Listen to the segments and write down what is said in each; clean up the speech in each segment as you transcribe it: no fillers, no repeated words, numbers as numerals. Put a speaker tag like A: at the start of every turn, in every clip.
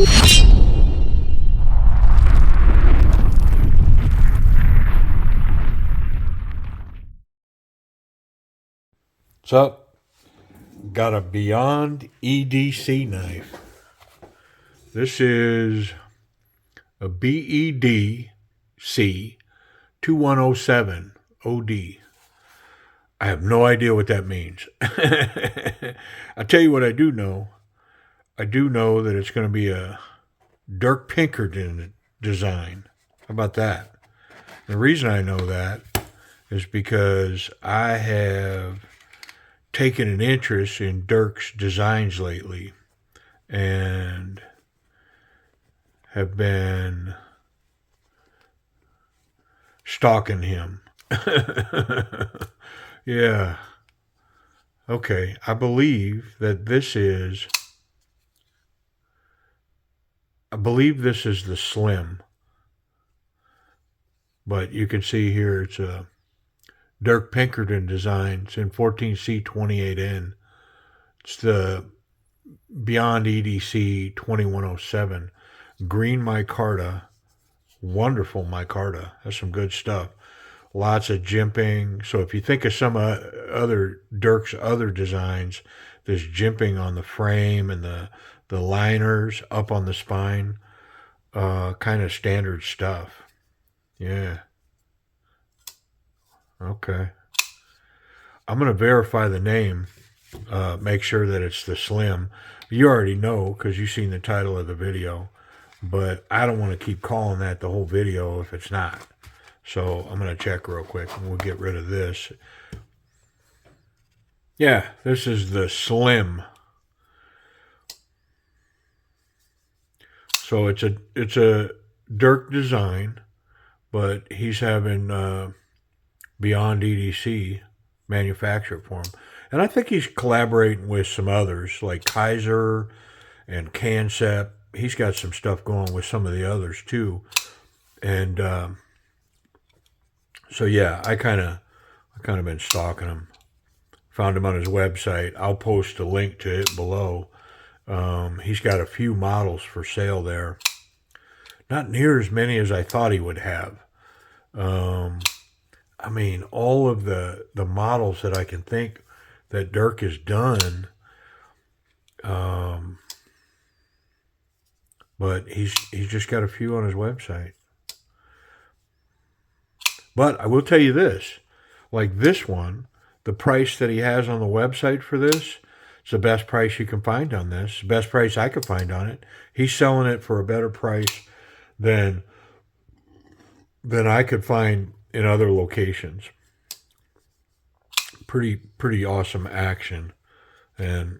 A: What's up? Got a Beyond EDC knife. This is a BEDC 2107 OD. I have no idea what that means. I'll tell you what I do know. I do know that it's going to be a Dirk Pinkerton design. How about that? The reason I know that is because I have taken an interest in Dirk's designs lately and have been stalking him. Yeah. Okay. I believe this is the Slim. But you can see here it's a Dirk Pinkerton design. It's in 14C28N. It's the Beyond EDC 2107. Green micarta. Wonderful micarta. That's some good stuff. Lots of jimping. So if you think of some other Dirk's other designs, there's jimping on the frame and the liners up on the spine. Kind of standard stuff. Yeah. Okay. I'm going to verify the name. Make sure that it's the Slim. You already know because you've seen the title of the video. But I don't want to keep calling that the whole video if it's not. So I'm going to check real quick and we'll get rid of this. Yeah, this is the Slim. So it's a Dirk design, but he's having Beyond EDC manufacture for him. And I think he's collaborating with some others like Kizer and Concept. He's got some stuff going with some of the others too. And so yeah, I kind of been stalking him. Found him on his website. I'll post a link to it below. He's got a few models for sale there. Not near as many as I thought he would have. I mean, all of the models that I can think that Dirk has done, but he's just got a few on his website. But I will tell you this, like this one, the price that he has on the website for this, it's the best price you can find on this. The best price I could find on it. He's selling it for a better price than I could find in other locations. Pretty awesome action. And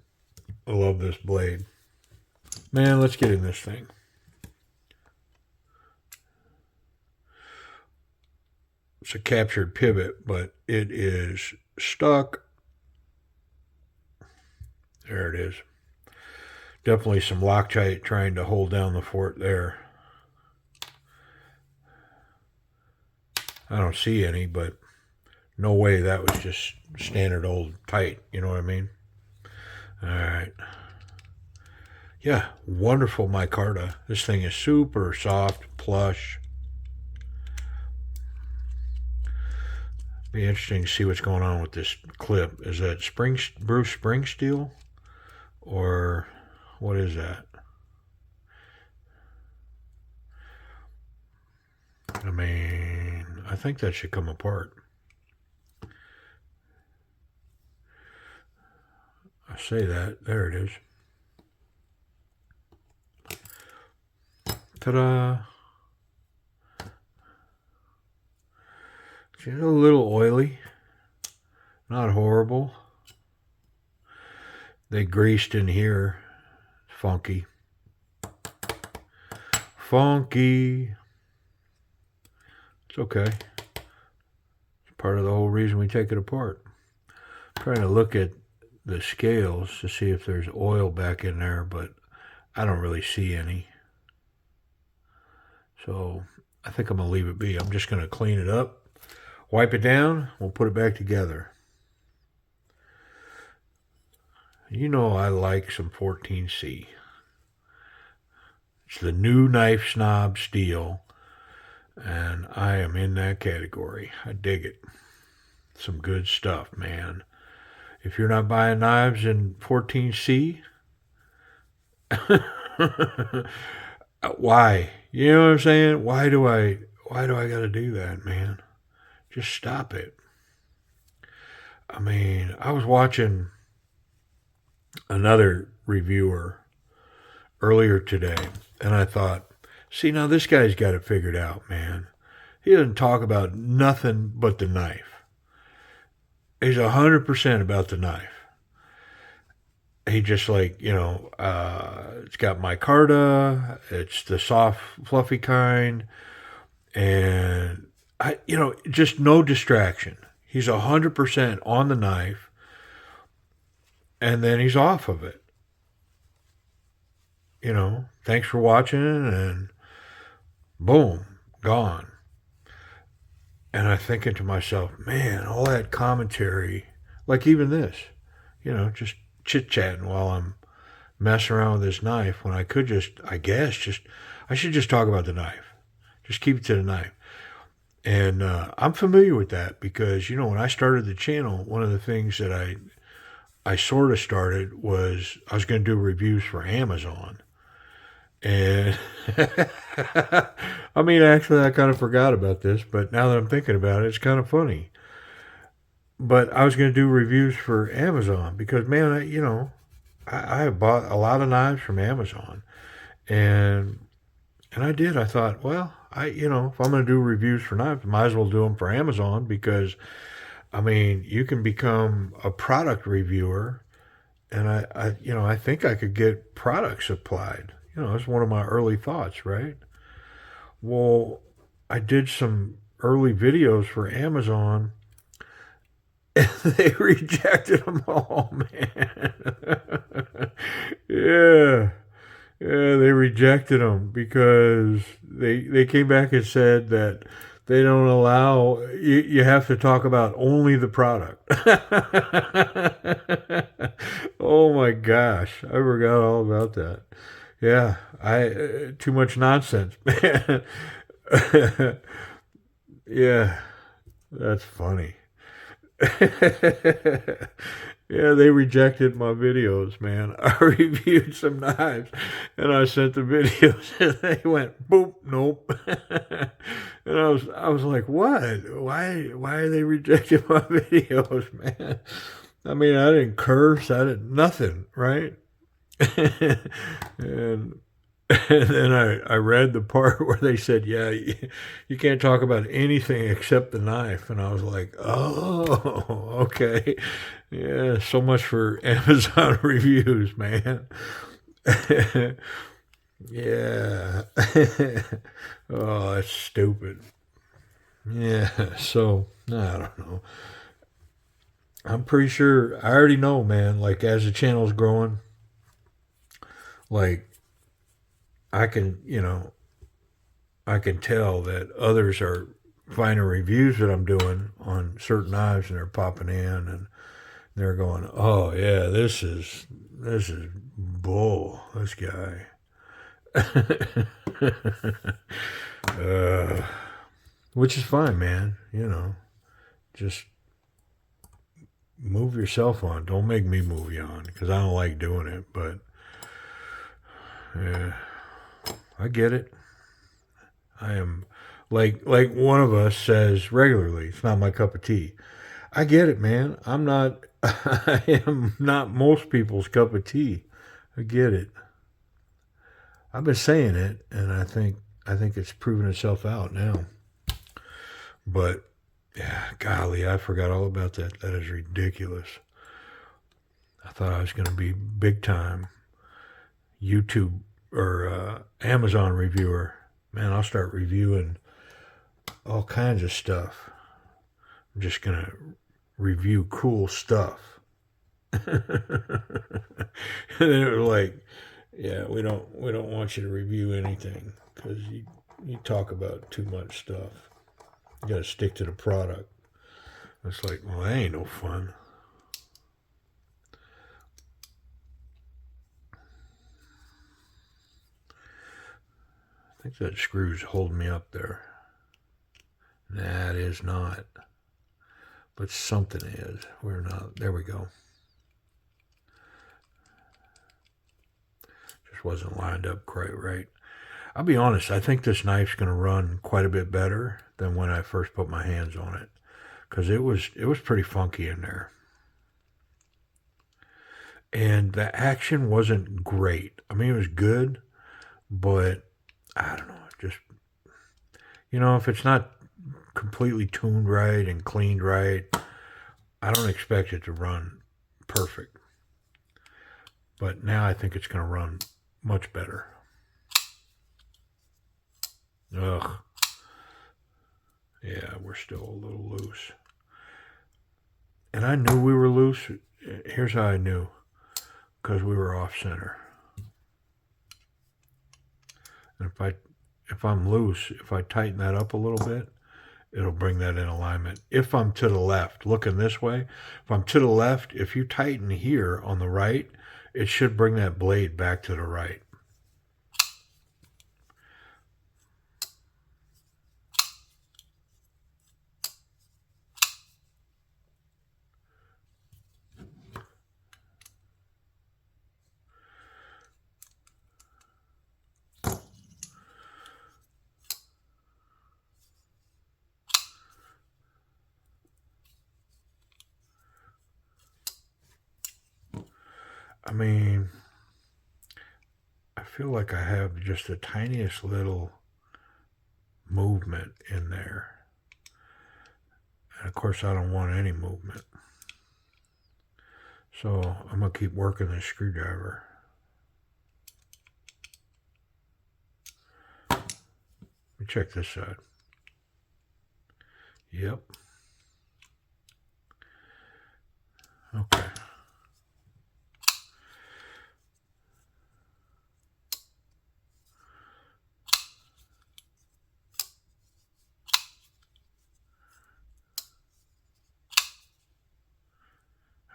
A: I love this blade. Man, let's get in this thing. It's a captured pivot, but it is stuck. There it is. Definitely some Loctite trying to hold down the fort there. I don't see any, but no way that was just standard old tight. You know what I mean? All right. Yeah, wonderful micarta. This thing is super soft, plush. Be interesting to see what's going on with this clip. Is that Bruce Spring steel? Or what is that? I mean, I think that should come apart. I say that. There it is. Ta-da! It's a little oily. Not horrible. They greased in here. Funky. Funky. It's okay. It's part of the whole reason we take it apart. I'm trying to look at the scales to see if there's oil back in there, but I don't really see any. So I think I'm going to leave it be. I'm just going to clean it up, wipe it down, we'll put it back together. You know I like some 14C. It's the new Knife Snob steel, and I am in that category. I dig it. Some good stuff, man. If you're not buying knives in 14C, why? You know what I'm saying? Why do I got to do that, man? Just stop it. I mean, I was watching another reviewer earlier today, and I thought, see, now this guy's got it figured out, man. He doesn't talk about nothing but the knife. He's 100% about the knife. He just like, it's got micarta, it's the soft, fluffy kind, and just no distraction. He's 100% on the knife, and then he's off of it. Thanks for watching, and boom, gone. And I'm thinking to myself, man, all that commentary, like even this, just chit chatting while I'm messing around with this knife, when I could I should just talk about the knife. Just keep it to the knife. And I'm familiar with that because, when I started the channel, one of the things that I sort of started was I was going to do reviews for Amazon. And I mean, actually, I kind of forgot about this, but now that I'm thinking about it, it's kind of funny. But I was going to do reviews for Amazon because, man, I have bought a lot of knives from Amazon, and I did. I thought, well, if I'm going to do reviews for knives, I might as well do them for Amazon because, I mean, you can become a product reviewer, and I think I could get product supplied. It's one of my early thoughts, right? Well, I did some early videos for Amazon, and they rejected them all, man. Yeah. Yeah, they rejected them because they came back and said that they don't allow, you have to talk about only the product. Oh my gosh, I forgot all about that. Yeah, too much nonsense, man. Yeah, that's funny. Yeah, they rejected my videos, man. I reviewed some knives, and I sent the videos, and they went, boop, nope. And I was like, what? Why are they rejecting my videos, man? I mean, I didn't curse, I didn't nothing, right? and and then I read the part where they said, yeah, you can't talk about anything except the knife. And I was like, oh, okay. Yeah, so much for Amazon reviews, man. Yeah. Oh, that's stupid. Yeah, so, I don't know. I'm pretty sure, I already know, man, like as the channel's growing, like I can, I can tell that others are finding reviews that I'm doing on certain knives, and they're popping in and they're going, "Oh yeah, this is bull. This guy." uh, which is fine, man. Just move yourself on. Don't make me move you on because I don't like doing it. But yeah, I get it. I am like one of us says regularly, it's not my cup of tea. I get it, man. I am not most people's cup of tea. I get it. I've been saying it, and I think it's proven itself out now. But yeah, golly, I forgot all about that. That is ridiculous. I thought I was going to be big time YouTube or Amazon reviewer. Man, I'll start reviewing all kinds of stuff. I'm just going to review cool stuff. And then it was like, yeah, we don't want you to review anything because you talk about too much stuff. You got to stick to the product. It's like, well, that ain't no fun. think that screw's holding me up there. Nah, it is not. But something is. We're not. There we go. Just wasn't lined up quite right. I'll be honest, I think this knife's going to run quite a bit better than when I first put my hands on it. Because it was pretty funky in there. And the action wasn't great. I mean, it was good, but I don't know. Just, if it's not completely tuned right and cleaned right, I don't expect it to run perfect. But now I think it's going to run much better. Ugh. Yeah, we're still a little loose. And I knew we were loose. Here's how I knew. Because we were off center. And if I'm loose, if I tighten that up a little bit, it'll bring that in alignment. If I'm to the left, looking this way, if I'm to the left, if you tighten here on the right, it should bring that blade back to the right. I mean, I feel like I have just the tiniest little movement in there. And of course, I don't want any movement. So I'm going to keep working this screwdriver. Let me check this side. Yep. Okay.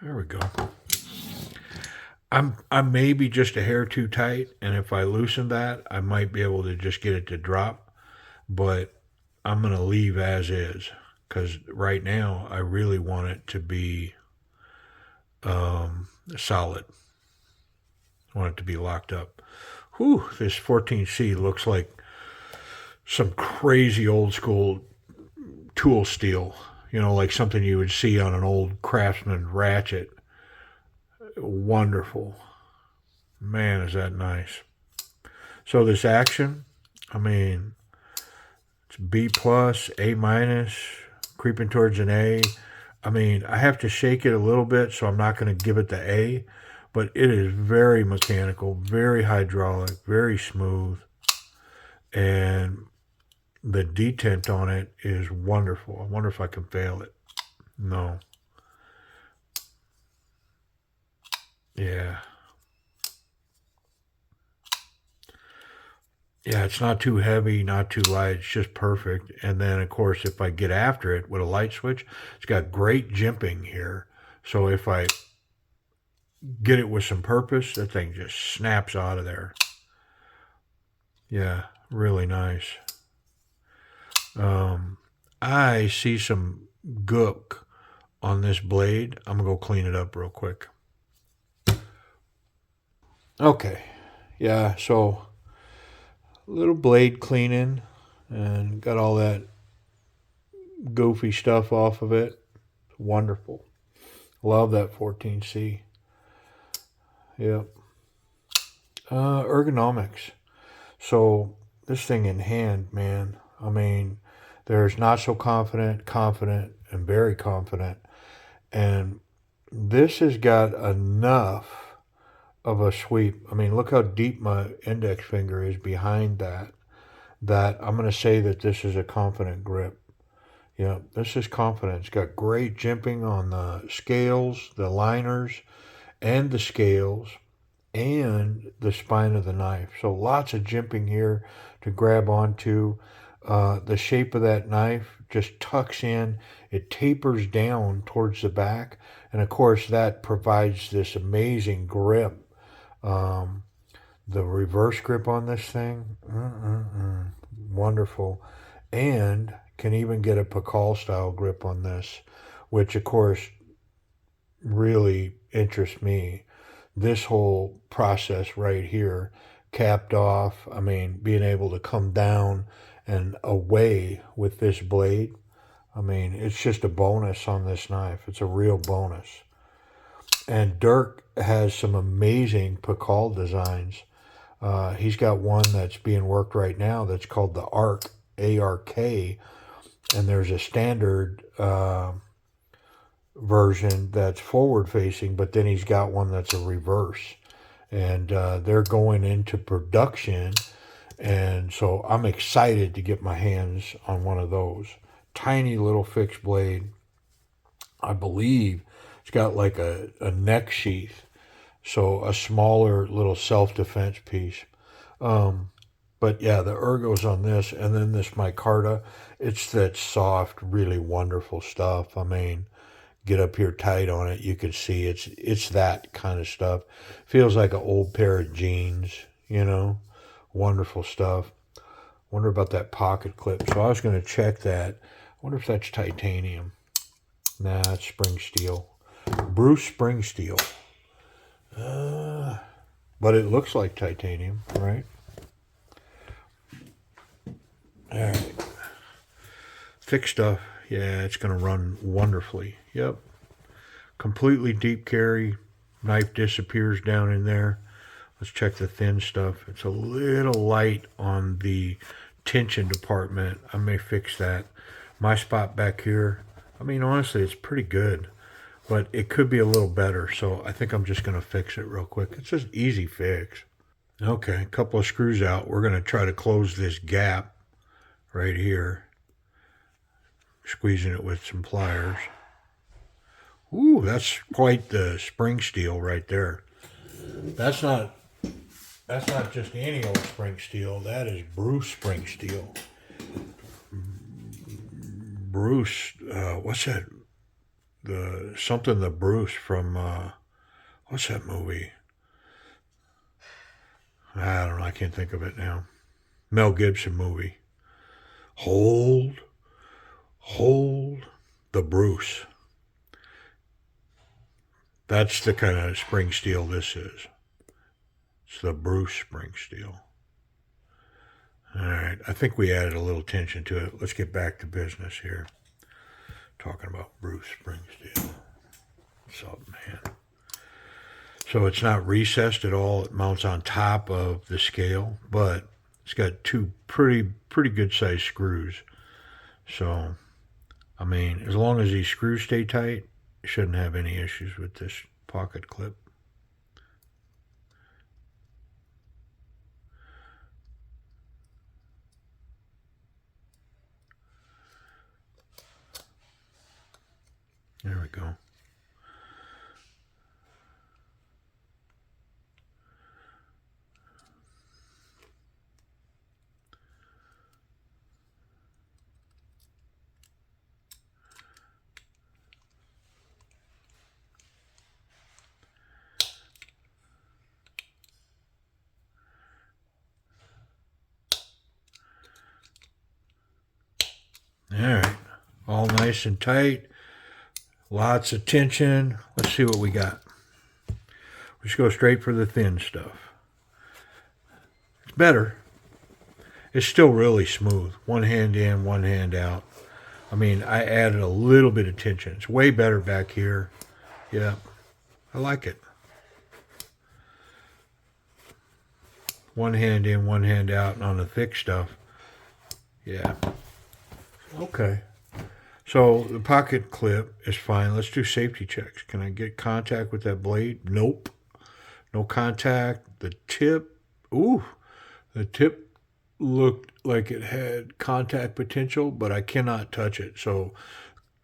A: There we go. I may be just a hair too tight, and if I loosen that, I might be able to just get it to drop. But I'm going to leave as is, because right now I really want it to be solid. I want it to be locked up. Whew, this 14C looks like some crazy old school tool steel. Like something you would see on an old Craftsman ratchet. Wonderful. Man, is that nice. So this action, I mean, it's B+, A-, creeping towards an A. I mean, I have to shake it a little bit, so I'm not going to give it the A, but it is very mechanical, very hydraulic, very smooth, and the detent on it is wonderful. I wonder if I can fail it. No. Yeah. Yeah, it's not too heavy, not too light. It's just perfect. And then, of course, if I get after it with a light switch, it's got great jimping here. So if I get it with some purpose, that thing just snaps out of there. Yeah, really nice. I see some gook on this blade. I'm going to go clean it up real quick. Okay. Yeah, so a little blade cleaning and got all that goofy stuff off of it. Wonderful. Love that 14C. Yep. Ergonomics. So this thing in hand, man, I mean, there's not so confident, and very confident. And this has got enough of a sweep. I mean, look how deep my index finger is behind that I'm going to say that this is a confident grip. Yeah, this is confident. It's got great jimping on the scales, the liners, and the scales, and the spine of the knife. So lots of jimping here to grab onto. The shape of that knife just tucks in. It tapers down towards the back. And of course, that provides this amazing grip. The reverse grip on this thing, wonderful. And can even get a Pakal style grip on this, which of course really interests me. This whole process right here, capped off, I mean, being able to come down and away with this blade, I mean, it's just a bonus on this knife. It's a real bonus. And Dirk has some amazing Pakal designs. He's got one that's being worked right now that's called the ARK, A-R-K, and there's a standard version that's forward facing, but then he's got one that's a reverse, and they're going into production, and so I'm excited to get my hands on one of those. Tiny little fixed blade. I believe it's got like a neck sheath, so a smaller little self-defense piece. But yeah, the ergos on this, and then this micarta, it's that soft, really wonderful stuff. I mean, get up here tight on it, you can see it's that kind of stuff. Feels like an old pair of jeans, you know. Wonderful stuff. Wonder about that pocket clip. So I was going to check that. I wonder if that's titanium. Nah, it's spring steel. Bruce spring steel. But it looks like titanium, right? All right. Thick stuff. Yeah, it's going to run wonderfully. Yep. Completely deep carry. Knife disappears down in there. Let's check the thin stuff. It's a little light on the tension department. I may fix that. My spot back here, I mean, honestly, it's pretty good. But it could be a little better. So I think I'm just going to fix it real quick. It's just easy fix. Okay, a couple of screws out. We're going to try to close this gap right here. Squeezing it with some pliers. Ooh, that's quite the spring steel right there. That's not just any old spring steel. That is Bruce spring steel. Bruce, what's that? The Bruce from what's that movie? I don't know. I can't think of it now. Mel Gibson movie. Hold the Bruce. That's the kind of spring steel this is. It's the Bruce spring steel. All right, I think we added a little tension to it. Let's get back to business here. Talking about Bruce spring steel. What's up, man? So it's not recessed at all. It mounts on top of the scale, but it's got two pretty good sized screws. So, I mean, as long as these screws stay tight, you shouldn't have any issues with this pocket clip. There we go. All right, all nice and tight. Lots of tension. Let's see what we got. We just go straight for the thin stuff. It's better. It's still really smooth. One hand in, one hand out. I mean, I added a little bit of tension. It's way better back here. Yeah, I like it. One hand in, one hand out, and on the thick stuff. Yeah. Okay. So the pocket clip is fine. Let's do safety checks. Can I get contact with that blade? Nope. No contact. The tip. Ooh. The tip looked like it had contact potential, but I cannot touch it. So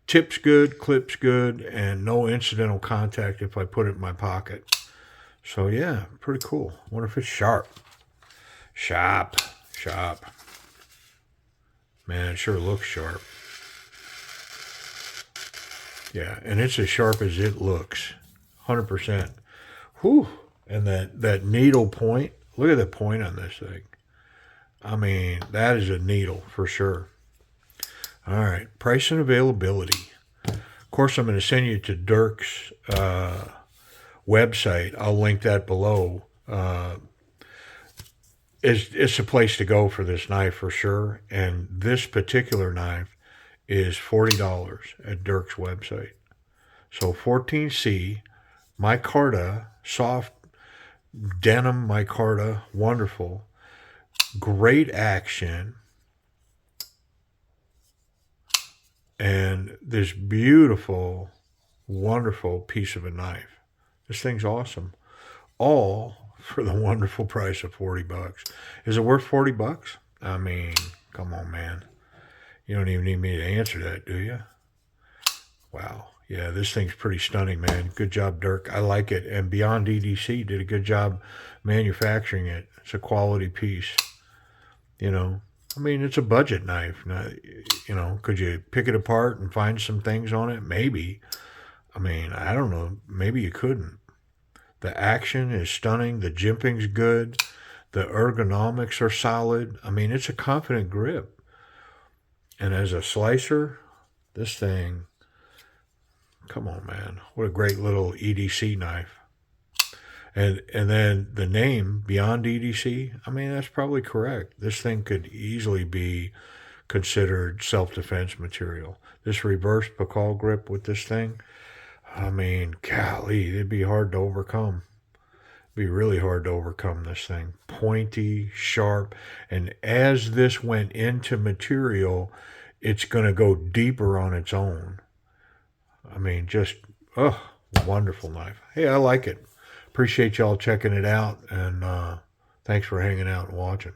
A: tip's good, clip's good, and no incidental contact if I put it in my pocket. So yeah, pretty cool. Wonder if it's sharp. Sharp. Man, it sure looks sharp. Yeah, and it's as sharp as it looks. 100%. Whew. And that needle point. Look at the point on this thing. I mean, that is a needle for sure. All right, price and availability. Of course, I'm going to send you to Dirk's website. I'll link that below. It's a place to go for this knife for sure. And this particular knife is $40 at Dirk's website. So 14C, micarta, soft denim micarta, wonderful, great action, and this beautiful, wonderful piece of a knife. This thing's awesome. All for the wonderful price of $40. Is it worth $40? I mean, come on, man. You don't even need me to answer that, do you? Wow. Yeah, this thing's pretty stunning, man. Good job, Dirk. I like it. And Beyond EDC did a good job manufacturing it. It's a quality piece. You know, I mean, it's a budget knife. Now, you know, could you pick it apart and find some things on it? Maybe. I mean, I don't know. Maybe you couldn't. The action is stunning. The jimping's good. The ergonomics are solid. I mean, it's a confident grip. And as a slicer, this thing, come on, man. What a great little EDC knife. And then the name, Beyond EDC, I mean, that's probably correct. This thing could easily be considered self-defense material. This reverse Pakal grip with this thing, I mean, golly, it'd be hard to overcome. It'd be really hard to overcome this thing. Pointy, sharp, and as this went into material, it's going to go deeper on its own. I mean, just, wonderful knife. Hey, I like it. Appreciate y'all checking it out, and thanks for hanging out and watching.